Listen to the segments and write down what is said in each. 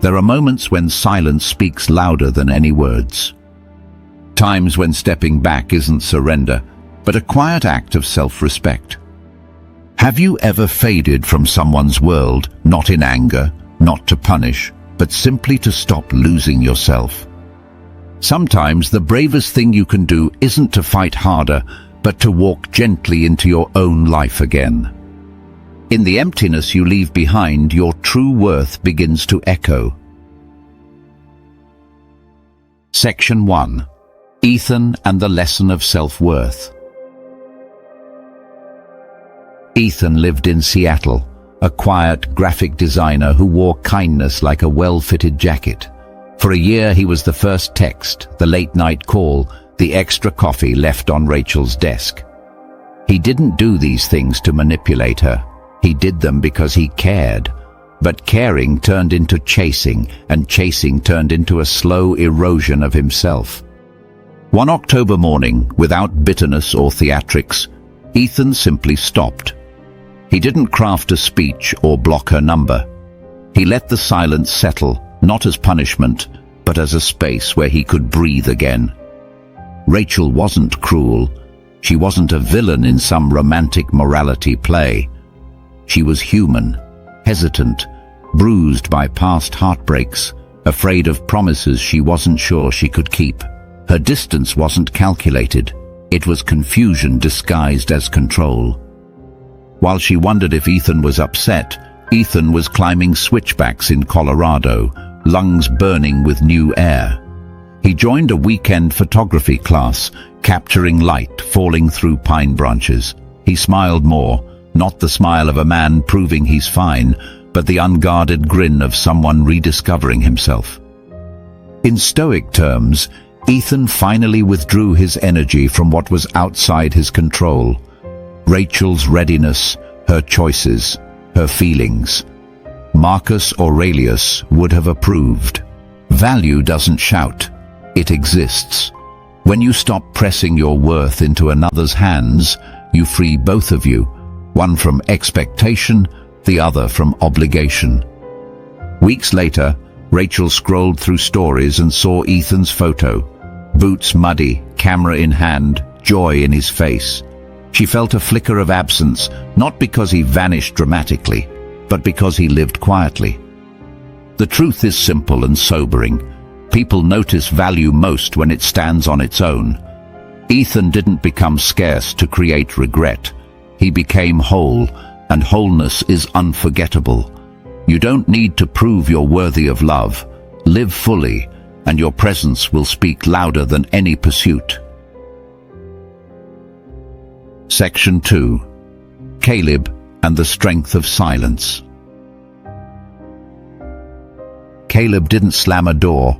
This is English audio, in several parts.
There are moments when silence speaks louder than any words. Times when stepping back isn't surrender, but a quiet act of self-respect. Have you ever faded from someone's world, not in anger, not to punish, but simply to stop losing yourself? Sometimes the bravest thing you can do isn't to fight harder, but to walk gently into your own life again. In the emptiness you leave behind, your true worth begins to echo. Section 1. Ethan and the lesson of self-worth. Ethan lived in Seattle, a quiet graphic designer who wore kindness like a well-fitted jacket. For a year he was the first text, the late-night call, the extra coffee left on Rachel's desk. He didn't do these things to manipulate her. He did them because he cared. But caring turned into chasing, and chasing turned into a slow erosion of himself. One October morning, without bitterness or theatrics, Ethan simply stopped. He didn't craft a speech or block her number. He let the silence settle, not as punishment, but as a space where he could breathe again. Rachel wasn't cruel. She wasn't a villain in some romantic morality play. She was human, hesitant, bruised by past heartbreaks, afraid of promises she wasn't sure she could keep. Her distance wasn't calculated. It was confusion disguised as control. While she wondered if Ethan was upset, Ethan was climbing switchbacks in Colorado, lungs burning with new air. He joined a weekend photography class, capturing light falling through pine branches. He smiled more, not the smile of a man proving he's fine, but the unguarded grin of someone rediscovering himself. In Stoic terms, Ethan finally withdrew his energy from what was outside his control. Rachel's readiness, her choices, her feelings. Marcus Aurelius would have approved. Value doesn't shout, it exists. When you stop pressing your worth into another's hands, you free both of you, one from expectation, the other from obligation. Weeks later, Rachel scrolled through stories and saw Ethan's photo. Boots muddy, camera in hand, joy in his face. She felt a flicker of absence, not because he vanished dramatically, but because he lived quietly. The truth is simple and sobering. People notice value most when it stands on its own. Ethan didn't become scarce to create regret. He became whole, and wholeness is unforgettable. You don't need to prove you're worthy of love. Live fully, and your presence will speak louder than any pursuit. Section 2. Caleb and the strength of silence. Caleb didn't slam a door.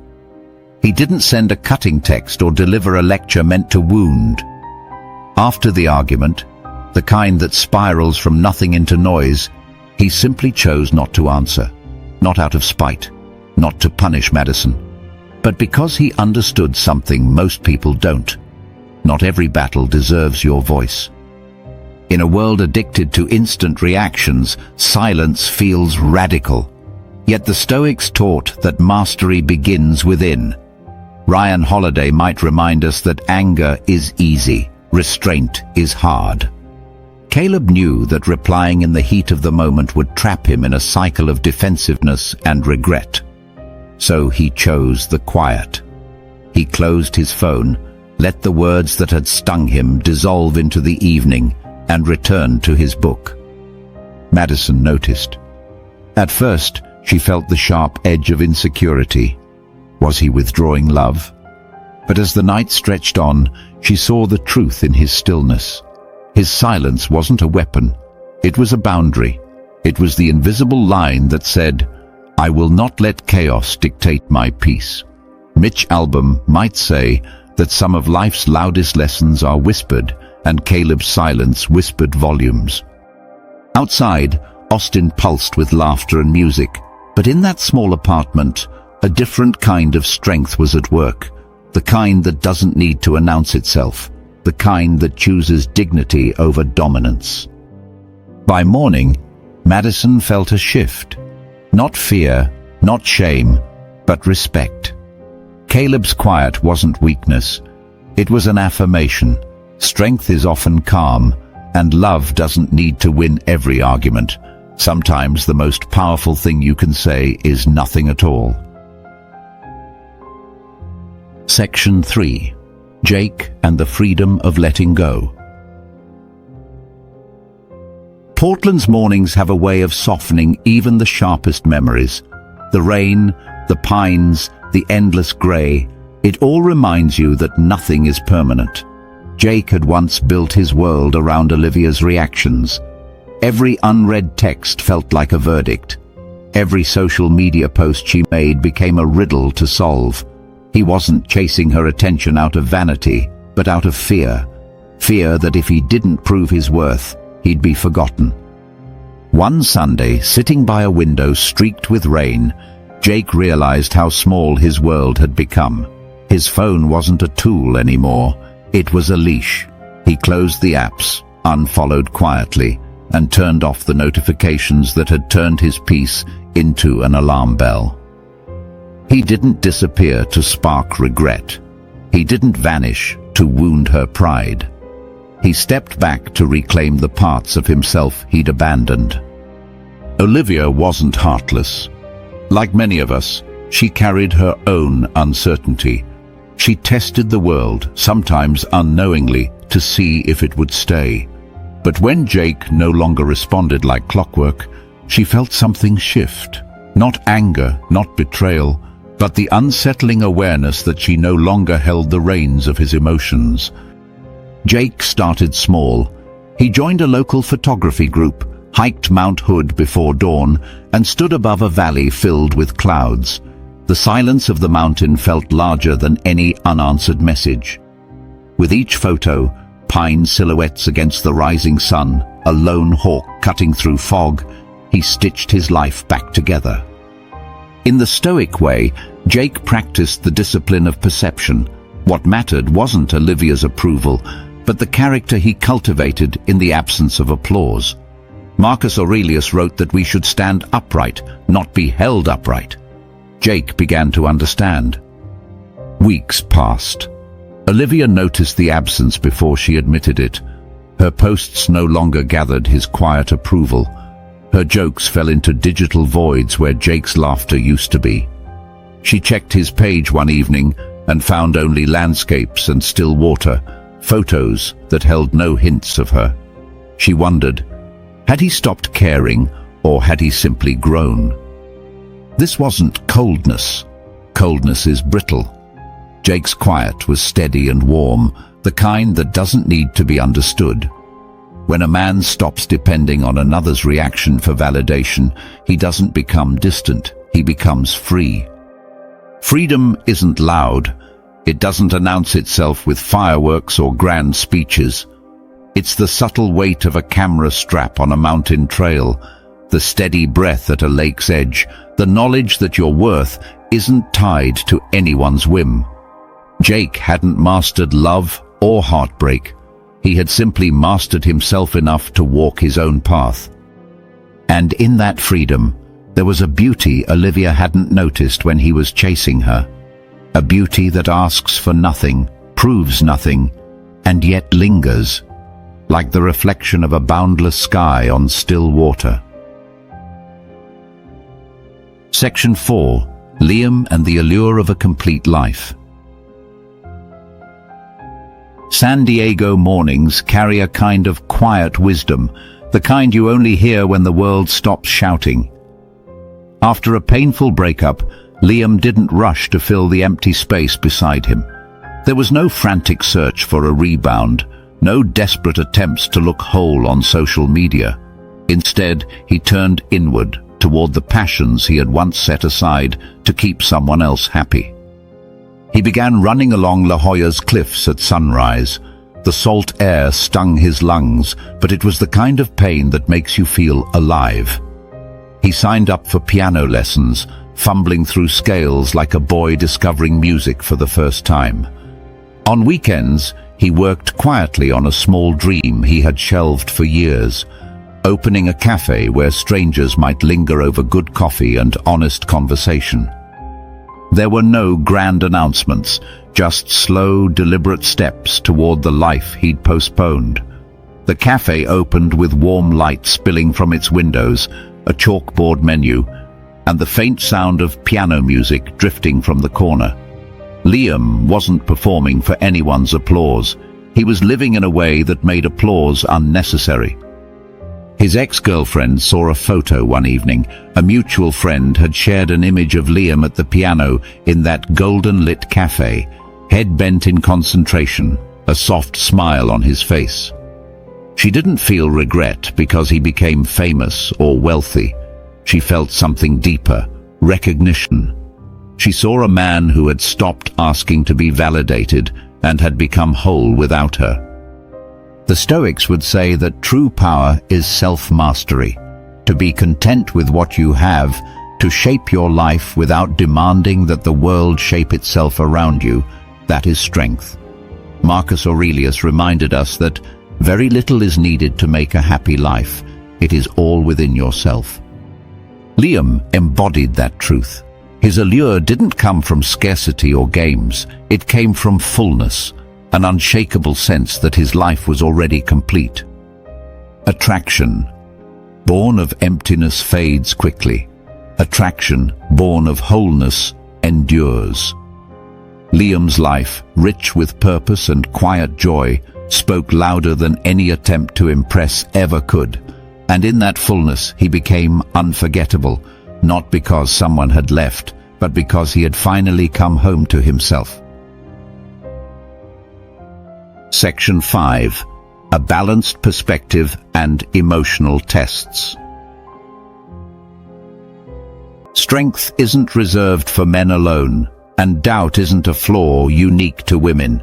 He didn't send a cutting text or deliver a lecture meant to wound. After the argument, the kind that spirals from nothing into noise, he simply chose not to answer. Not out of spite, not to punish Madison, but because he understood something most people don't. Not every battle deserves your voice. In a world addicted to instant reactions, silence feels radical. Yet the Stoics taught that mastery begins within. Ryan Holiday might remind us that anger is easy, restraint is hard. Caleb knew that replying in the heat of the moment would trap him in a cycle of defensiveness and regret. So he chose the quiet. He closed his phone, let the words that had stung him dissolve into the evening, and returned to his book. Madison noticed. At first, she felt the sharp edge of insecurity. Was he withdrawing love? But as the night stretched on, she saw the truth in his stillness. His silence wasn't a weapon. It was a boundary. It was the invisible line that said, "I will not let chaos dictate my peace." Mitch Albom might say that some of life's loudest lessons are whispered, and Caleb's silence whispered volumes. Outside, Austin pulsed with laughter and music, but in that small apartment, a different kind of strength was at work, the kind that doesn't need to announce itself, the kind that chooses dignity over dominance. By morning, Madison felt a shift. Not fear, Not shame, but respect. Caleb's quiet wasn't weakness. It was an affirmation. Strength is often calm, and love doesn't need to win every argument. Sometimes the most powerful thing you can say is nothing at all. Section 3. Jake and the freedom of letting go. Portland's mornings have a way of softening even the sharpest memories. The rain, the pines, the endless grey, it all reminds you that nothing is permanent. Jake had once built his world around Olivia's reactions. Every unread text felt like a verdict. Every social media post she made became a riddle to solve. He wasn't chasing her attention out of vanity, but out of fear. Fear that if he didn't prove his worth, he'd be forgotten. One Sunday, sitting by a window streaked with rain, Jake realized how small his world had become. His phone wasn't a tool anymore. It was a leash. He closed the apps, unfollowed quietly, and turned off the notifications that had turned his peace into an alarm bell. He didn't disappear to spark regret. He didn't vanish to wound her pride. He stepped back to reclaim the parts of himself he'd abandoned. Olivia wasn't heartless. Like many of us, she carried her own uncertainty. She tested the world, sometimes unknowingly, to see if it would stay. But when Jake no longer responded like clockwork, she felt something shift. Not anger, not betrayal, but the unsettling awareness that she no longer held the reins of his emotions. Jake started small. He joined a local photography group, hiked Mount Hood before dawn, and stood above a valley filled with clouds. The silence of the mountain felt larger than any unanswered message. With each photo, pine silhouettes against the rising sun, a lone hawk cutting through fog, he stitched his life back together. In the Stoic way, Jake practiced the discipline of perception. What mattered wasn't Olivia's approval, but the character he cultivated in the absence of applause. Marcus Aurelius wrote that we should stand upright, not be held upright. Jake began to understand. Weeks passed. Olivia noticed the absence before she admitted it. Her posts no longer gathered his quiet approval. Her jokes fell into digital voids where Jake's laughter used to be. She checked his page one evening and found only landscapes and still water, photos that held no hints of her. She wondered, had he stopped caring, or had he simply grown? This wasn't coldness. Coldness is brittle. Jake's quiet was steady and warm, the kind that doesn't need to be understood. When a man stops depending on another's reaction for validation, he doesn't become distant, he becomes free. Freedom isn't loud. It doesn't announce itself with fireworks or grand speeches. It's the subtle weight of a camera strap on a mountain trail, the steady breath at a lake's edge, the knowledge that your worth isn't tied to anyone's whim. Jake hadn't mastered love or heartbreak. He had simply mastered himself enough to walk his own path. And in that freedom, there was a beauty Olivia hadn't noticed when he was chasing her. A beauty that asks for nothing, proves nothing, and yet lingers, like the reflection of a boundless sky on still water. Section 4. Liam and the Allure of a Complete Life. San Diego mornings carry a kind of quiet wisdom, the kind you only hear when the world stops shouting. After a painful breakup, Liam didn't rush to fill the empty space beside him. There was no frantic search for a rebound, no desperate attempts to look whole on social media. Instead, he turned inward toward the passions he had once set aside to keep someone else happy. He began running along La Jolla's cliffs at sunrise. The salt air stung his lungs, but it was the kind of pain that makes you feel alive. He signed up for piano lessons, fumbling through scales like a boy discovering music for the first time. On weekends, he worked quietly on a small dream he had shelved for years. opening a cafe where strangers might linger over good coffee and honest conversation. There were no grand announcements, just slow, deliberate steps toward the life he'd postponed. The cafe opened with warm light spilling from its windows, a chalkboard menu, and the faint sound of piano music drifting from the corner. Liam wasn't performing for anyone's applause. He was living in a way that made applause unnecessary. His ex-girlfriend saw a photo one evening. A mutual friend had shared an image of Liam at the piano in that golden-lit cafe, head bent in concentration, a soft smile on his face. She didn't feel regret because he became famous or wealthy. She felt something deeper, recognition. She saw a man who had stopped asking to be validated and had become whole without her. The Stoics would say that true power is self-mastery, to be content with what you have, to shape your life without demanding that the world shape itself around you. That is strength. Marcus Aurelius reminded us that very little is needed to make a happy life. It is all within yourself. Liam embodied that truth. His allure didn't come from scarcity or games. It came from fullness, an unshakable sense that his life was already complete. Attraction, born of emptiness, fades quickly. Attraction, born of wholeness, endures. Liam's life, rich with purpose and quiet joy, spoke louder than any attempt to impress ever could. And in that fullness he became unforgettable, not because someone had left, but because he had finally come home to himself. Section 5. A balanced perspective and emotional tests. Strength isn't reserved for men alone, and doubt isn't a flaw unique to women.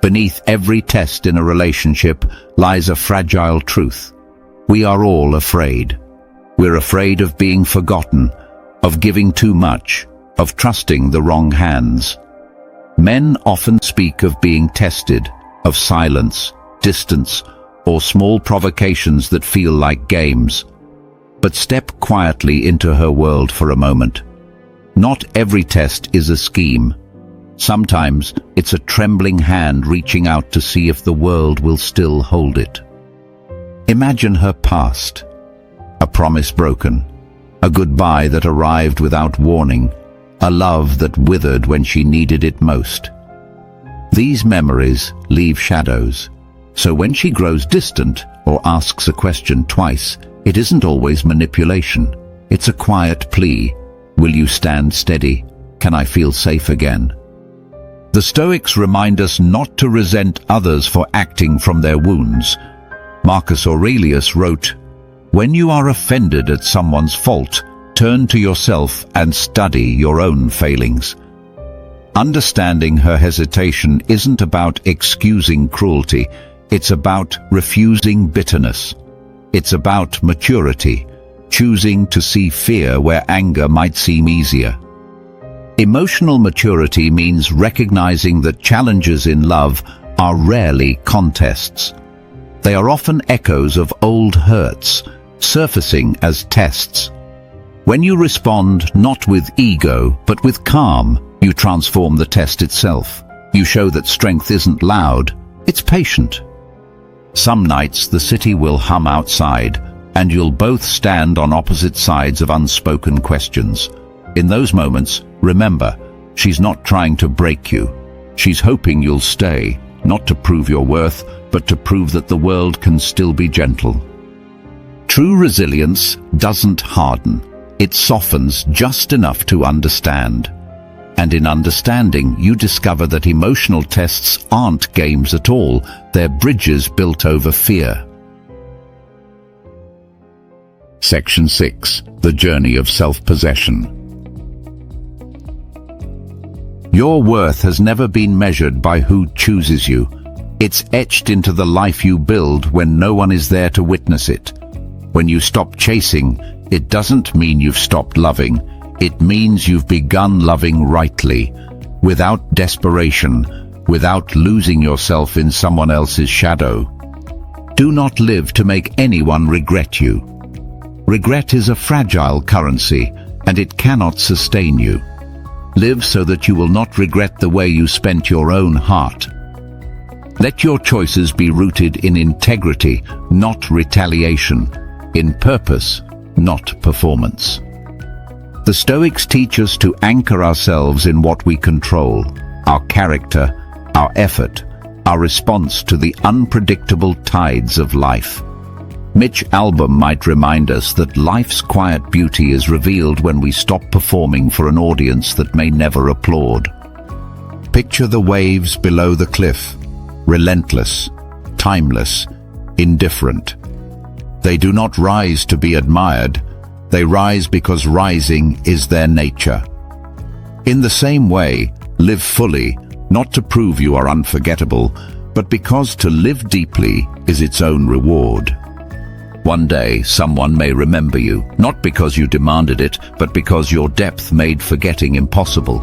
Beneath every test in a relationship lies a fragile truth. We are all afraid. We're afraid of being forgotten, of giving too much, of trusting the wrong hands. Men often speak of being tested, of silence, distance, or small provocations that feel like games. But step quietly into her world for a moment. Not every test is a scheme. Sometimes it's a trembling hand reaching out to see if the world will still hold it. Imagine her past. A promise broken, a goodbye that arrived without warning, a love that withered when she needed it most. These memories leave shadows, so when she grows distant or asks a question twice, it isn't always manipulation. It's a quiet plea. Will you stand steady? Can I feel safe again? The Stoics remind us not to resent others for acting from their wounds. Marcus Aurelius wrote, "When you are offended at someone's fault, turn to yourself and study your own failings." Understanding her hesitation isn't about excusing cruelty, it's about refusing bitterness. It's about maturity, choosing to see fear where anger might seem easier. Emotional maturity means recognizing that challenges in love are rarely contests. They are often echoes of old hurts, surfacing as tests. When you respond not with ego, but with calm, you transform the test itself. You show that strength isn't loud, it's patient. Some nights the city will hum outside, and you'll both stand on opposite sides of unspoken questions. In those moments, remember, she's not trying to break you. She's hoping you'll stay, not to prove your worth, but to prove that the world can still be gentle. True resilience doesn't harden. It softens just enough to understand. And in understanding, you discover that emotional tests aren't games at all. They're bridges built over fear. Section 6. The journey of self-possession. Your worth has never been measured by who chooses you. It's etched into the life you build when no one is there to witness it. When you stop chasing, it doesn't mean you've stopped loving. It means you've begun loving rightly, without desperation, without losing yourself in someone else's shadow. Do not live to make anyone regret you. Regret is a fragile currency, and it cannot sustain you. Live so that you will not regret the way you spent your own heart. Let your choices be rooted in integrity, not retaliation, in purpose, not performance. The Stoics teach us to anchor ourselves in what we control, our character, our effort, our response to the unpredictable tides of life. Mitch Albom might remind us that life's quiet beauty is revealed when we stop performing for an audience that may never applaud. Picture the waves below the cliff, relentless, timeless, indifferent. They do not rise to be admired, they rise because rising is their nature. In the same way, live fully, not to prove you are unforgettable, but because to live deeply is its own reward. One day, someone may remember you, not because you demanded it, but because your depth made forgetting impossible.